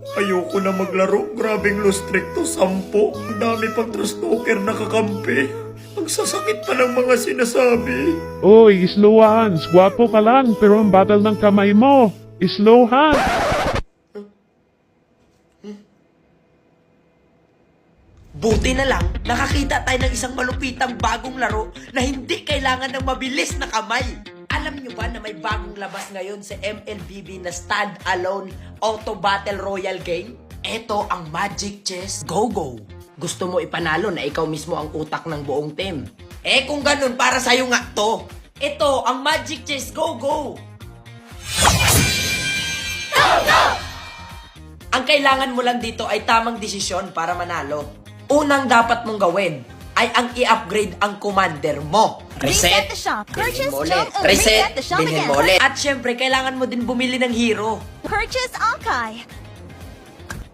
Ayoko na maglaro. Grabing lost trick to. 10. Ang dami pang trash talker nakakampi. Ang sasakit pa ng mga sinasabi. Oy, slow hands. Gwapo ka lang, pero ang batal ng kamay mo. Slow hands. Buti na lang, nakakita tayo ng isang malupitang bagong laro na hindi kailangan ng mabilis na kamay. Alam nyo ba na may bagong labas ngayon sa MLBB na stand-alone auto battle royale game? Ito ang Magic Chess Go-Go. Gusto mo ipanalo na ikaw mismo ang utak ng buong team? Eh kung ganun, para sa'yo nga to. Ito ang Magic Chess Go-Go. Ang kailangan mo lang dito ay tamang desisyon para manalo. Unang dapat mong gawin ay ang i-upgrade ang commander mo. Reset the shop. Bilhin Purchase mo ulit. Jung-un. Reset. Reset the shop Bilhin again. mo ulit. At syempre, kailangan mo din bumili ng hero. Purchase Akai.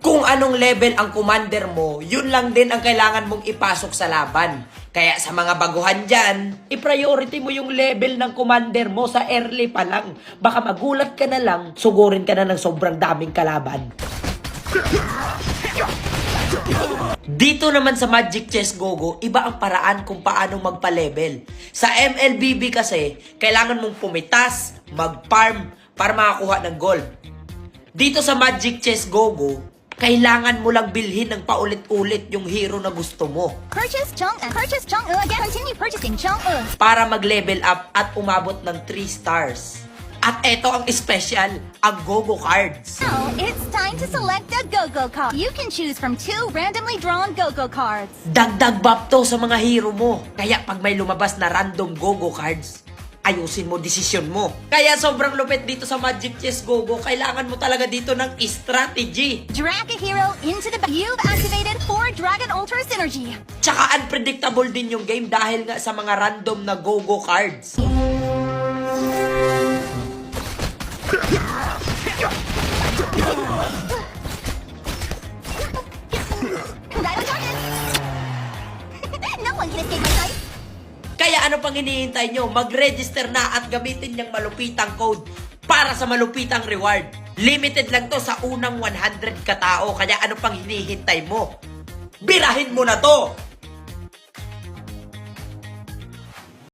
Kung anong level ang commander mo, yun lang din ang kailangan mong ipasok sa laban. Kaya sa mga baguhan dyan, i-priority mo yung level ng commander mo sa early pa lang. Baka magulat ka na lang, sugurin ka na ng sobrang daming kalaban. Dito naman sa Magic Chess Go-Go, iba ang paraan kung paano magpa-level. Sa MLBB kasi, kailangan mong pumitas, mag-farm, para makakuha ng gold. Dito sa Magic Chess Go-Go, kailangan mo lang bilhin ng paulit-ulit yung hero na gusto mo Purchase Jung-un. Purchase Jung-un again. Continue purchasing Jung-un. para mag-level up at umabot ng 3 stars. At eto ang special, ang Go-Go cards. Now, it's time to select a Go-Go card. You can choose from 2 randomly drawn Go-Go cards. Dagdag buff to sa mga hero mo. Kaya pag may lumabas na random Go-Go cards, ayusin mo desisyon mo. Kaya sobrang lupit dito sa Magic Chess Go-Go. Kailangan mo talaga dito ng strategy. Drag a hero into the You've activated 4 Dragon Ultra Synergy. Tsaka unpredictable din yung game dahil nga sa mga random na Go-Go cards. Diamond target. No one can escape my sight. Kaya ano pang hinihintay nyo? Mag-register na at gamitin yung malupitang code para sa malupitang reward. Limited lang to sa unang 100 katao. Kaya ano pang hinihintay mo? Birahin mo na to!